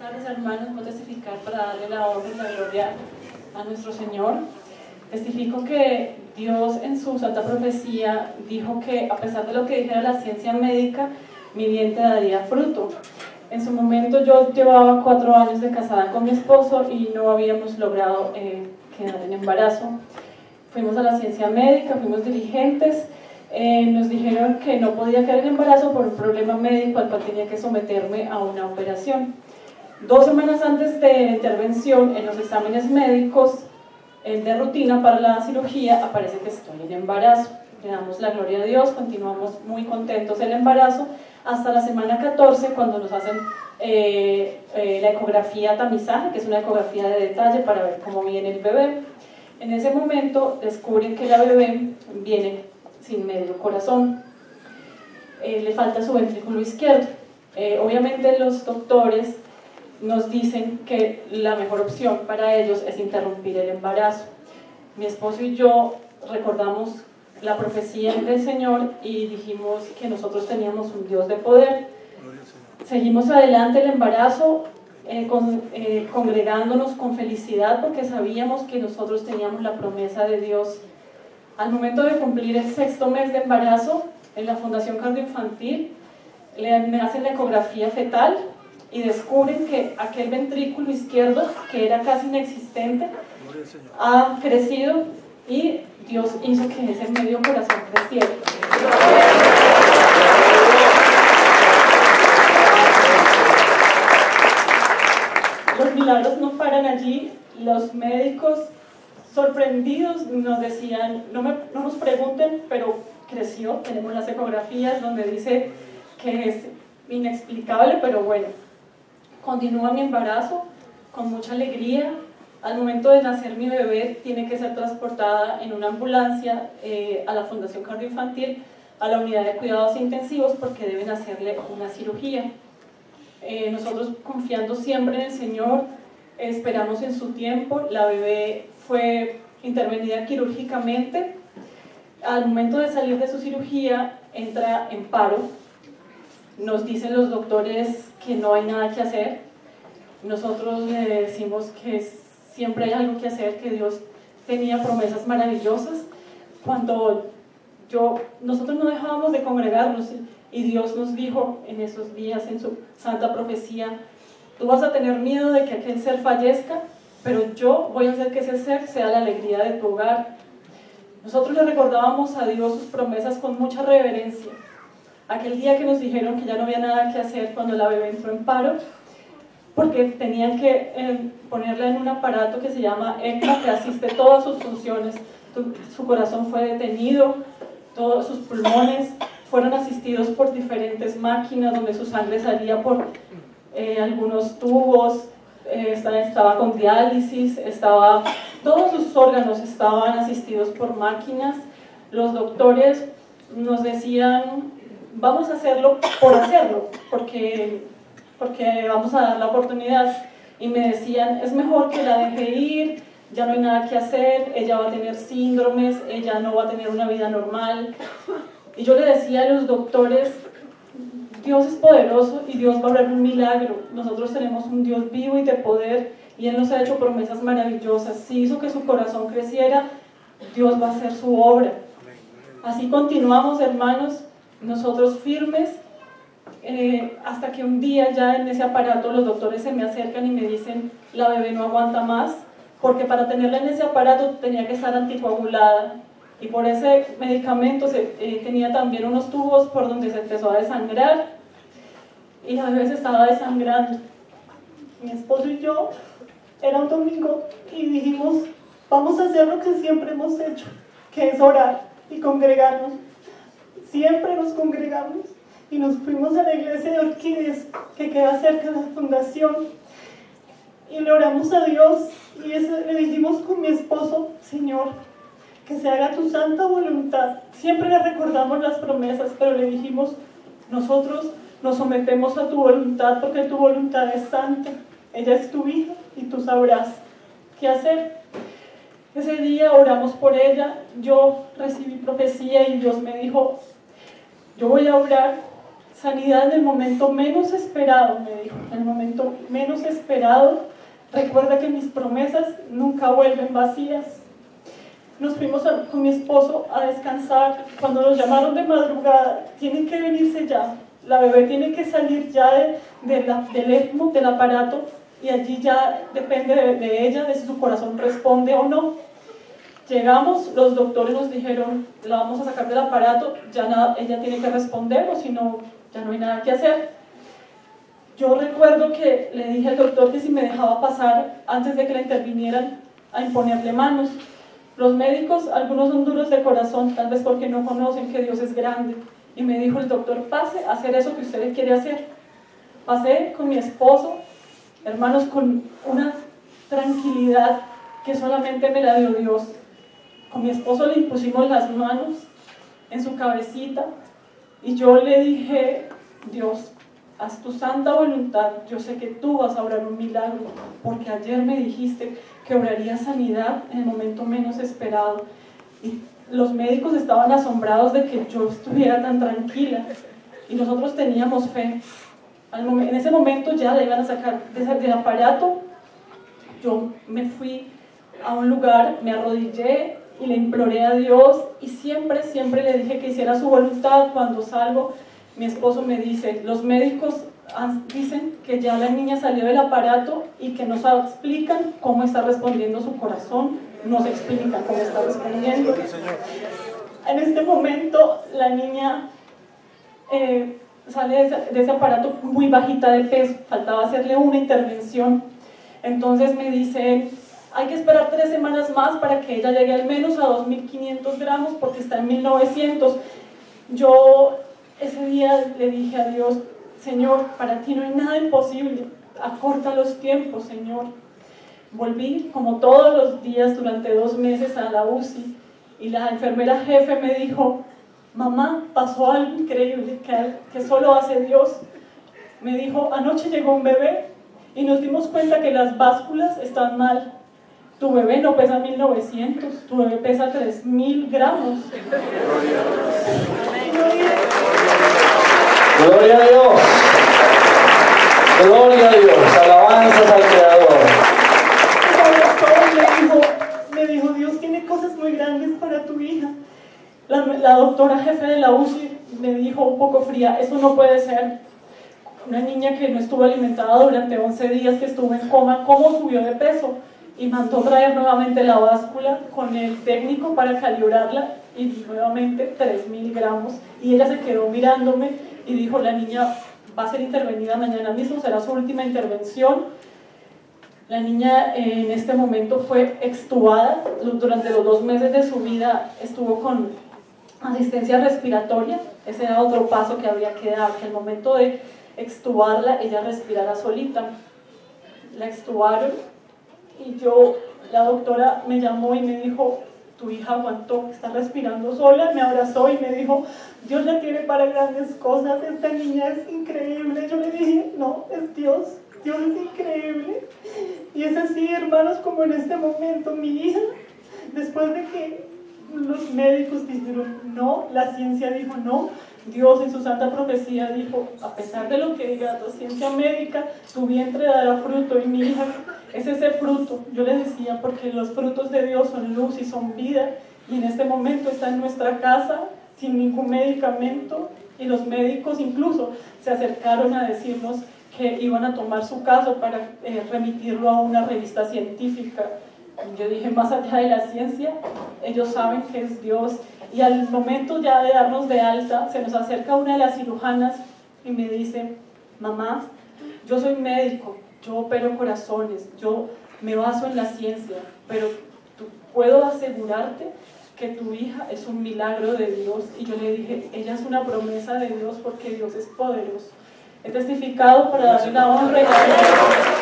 tardes, hermanos. Voy a testificar para darle la honra y la gloria a nuestro Señor. Testifico que Dios en su santa profecía dijo que a pesar de lo que dijera la ciencia médica, mi vientre daría fruto. En su momento yo llevaba 4 años de casada con mi esposo y no habíamos logrado quedar en embarazo. Fuimos a la ciencia médica, fuimos diligentes, nos dijeron que no podía quedar en embarazo por un problema médico al cual tenía que someterme a una operación. 2 semanas antes de la intervención, en los exámenes médicos de rutina para la cirugía, aparece que estoy en embarazo. Le damos la gloria a Dios, continuamos muy contentos del embarazo, hasta la semana 14, cuando nos hacen la ecografía tamizaje, que es una ecografía de detalle para ver cómo viene el bebé. En ese momento descubren que la bebé viene sin medio corazón, le falta su ventrículo izquierdo. Obviamente los doctores nos dicen que la mejor opción para ellos es interrumpir el embarazo. Mi esposo y yo recordamos la profecía del Señor y dijimos que nosotros teníamos un Dios de poder. Seguimos adelante el embarazo, congregándonos con felicidad porque sabíamos que nosotros teníamos la promesa de Dios. Al momento de cumplir el 6º mes de embarazo, en la Fundación Cardioinfantil me hacen la ecografía fetal y descubren que aquel ventrículo izquierdo, que era casi inexistente, ha crecido y Dios hizo que ese medio corazón creciera. Los milagros no paran allí. Los médicos sorprendidos nos decían, no nos pregunten, pero creció. Tenemos las ecografías donde dice que es inexplicable, pero bueno. Continúa mi embarazo con mucha alegría. Al momento de nacer mi bebé tiene que ser transportada en una ambulancia a la Fundación Cardioinfantil, a la unidad de cuidados intensivos, porque deben hacerle una cirugía. Nosotros, confiando siempre en el Señor, esperamos en su tiempo. La bebé fue intervenida quirúrgicamente. Al momento de salir de su cirugía entra en paro. Nos dicen los doctores que no hay nada que hacer. Nosotros le decimos que siempre hay algo que hacer, que Dios tenía promesas maravillosas. Cuando nosotros no dejábamos de congregarnos y Dios nos dijo en esos días, en su santa profecía, tú vas a tener miedo de que aquel ser fallezca, pero yo voy a hacer que ese ser sea la alegría de tu hogar. Nosotros le recordábamos a Dios sus promesas con mucha reverencia. Aquel día que nos dijeron que ya no había nada que hacer cuando la bebé entró en paro, porque tenían que ponerla en un aparato que se llama ECMO, que asiste todas sus funciones. Su corazón fue detenido, todos sus pulmones fueron asistidos por diferentes máquinas donde su sangre salía por algunos tubos, estaba con diálisis, todos sus órganos estaban asistidos por máquinas. Los doctores nos decían, vamos a hacerlo por hacerlo, porque vamos a dar la oportunidad, y me decían, es mejor que la deje ir, ya no hay nada que hacer, ella va a tener síndromes, ella no va a tener una vida normal. Y yo le decía a los doctores, Dios es poderoso y Dios va a obrar un milagro. Nosotros tenemos un Dios vivo y de poder y Él nos ha hecho promesas maravillosas. Si hizo que su corazón creciera, Dios va a hacer su obra. Así continuamos, hermanos, nosotros firmes, hasta que un día ya en ese aparato los doctores se me acercan y me dicen, la bebé no aguanta más, porque para tenerla en ese aparato tenía que estar anticoagulada, y por ese medicamento tenía también unos tubos por donde se empezó a desangrar, y la bebé se estaba desangrando. Mi esposo y yo, era un domingo, y dijimos, vamos a hacer lo que siempre hemos hecho, que es orar y congregarnos. Siempre nos congregamos y nos fuimos a la iglesia de Orquídeas, que queda cerca de la fundación, y le oramos a Dios, y le dijimos con mi esposo, Señor, que se haga tu santa voluntad. Siempre le recordamos las promesas, pero le dijimos, nosotros nos sometemos a tu voluntad porque tu voluntad es santa. Ella es tu hija y tú sabrás qué hacer. Ese día oramos por ella, yo recibí profecía y Dios me dijo, yo voy a obrar sanidad en el momento menos esperado, me dijo, en el momento menos esperado. Recuerda que mis promesas nunca vuelven vacías. Nos fuimos con mi esposo a descansar. Cuando nos llamaron de madrugada, tienen que venirse ya. La bebé tiene que salir ya del ECMO, del aparato, y allí ya depende de ella, de si su corazón responde o no. Llegamos, los doctores nos dijeron, la vamos a sacar del aparato, ya nada, ella tiene que responder, o si no, ya no hay nada que hacer. Yo recuerdo que le dije al doctor que si me dejaba pasar antes de que la intervinieran a imponerle manos. Los médicos, algunos son duros de corazón, tal vez porque no conocen que Dios es grande. Y me dijo el doctor, pase a hacer eso que usted quiere hacer. Pasé con mi esposo, hermanos, con una tranquilidad que solamente me la dio Dios. Con mi esposo le impusimos las manos en su cabecita y yo le dije, Dios, haz tu santa voluntad, yo sé que tú vas a obrar un milagro, porque ayer me dijiste que obraría sanidad en el momento menos esperado. Y los médicos estaban asombrados de que yo estuviera tan tranquila, y nosotros teníamos fe. En ese momento ya la iban a sacar del aparato. Yo me fui a un lugar, me arrodillé y le imploré a Dios, y siempre le dije que hiciera su voluntad. Cuando salgo, mi esposo me dice, los médicos dicen que ya la niña salió del aparato y que nos explican cómo está respondiendo su corazón, nos explican cómo está respondiendo. En este momento la niña sale de ese aparato muy bajita de peso, faltaba hacerle una intervención. Entonces me dicen, hay que esperar 3 semanas más para que ella llegue al menos a 2.500 gramos porque está en 1.900. Yo ese día le dije a Dios, Señor, para ti no hay nada imposible, acorta los tiempos, Señor. Volví como todos los días durante 2 meses a la UCI y la enfermera jefe me dijo, mamá, pasó algo increíble que solo hace Dios. Me dijo, anoche llegó un bebé y nos dimos cuenta que las básculas están mal. Tu bebé no pesa 1.900, tu bebé pesa 3.000 gramos. Gloria a Dios. Gloria a Dios. Alabanzas al Creador. Me dijo, Dios tiene cosas muy grandes para tu hija. La doctora jefe de la UCI me dijo un poco fría, eso no puede ser. Una niña que no estuvo alimentada durante 11 días, que estuvo en coma, ¿cómo subió de peso? Y mandó traer nuevamente la báscula con el técnico para calibrarla y nuevamente 3.000 gramos. Y ella se quedó mirándome y dijo, la niña va a ser intervenida mañana mismo, será su última intervención. La niña en este momento fue extubada, durante los 2 meses de su vida estuvo con asistencia respiratoria. Ese era otro paso que había que dar, que al momento de extubarla ella respirara solita. La extubaron y la doctora me llamó y me dijo, tu hija aguantó, está respirando sola. Me abrazó y me dijo, Dios la tiene para grandes cosas, esta niña es increíble. Yo le dije, no, es Dios, Dios es increíble. Y es así, hermanos, como en este momento mi hija, después de que los médicos dijeron no, la ciencia dijo no, Dios en su santa profecía dijo, a pesar de lo que diga la ciencia médica, tu vientre dará fruto. Y mi hija es ese fruto. Yo le decía, porque los frutos de Dios son luz y son vida, y en este momento está en nuestra casa sin ningún medicamento, y los médicos incluso se acercaron a decirnos que iban a tomar su caso para remitirlo a una revista científica. Yo dije, más allá de la ciencia, ellos saben que es Dios. Y al momento ya de darnos de alta, se nos acerca una de las cirujanas y me dice, mamá, yo soy médico, yo opero corazones, yo me baso en la ciencia, pero puedo asegurarte que tu hija es un milagro de Dios. Y yo le dije, ella es una promesa de Dios porque Dios es poderoso. He testificado para darle la honra y la gloria.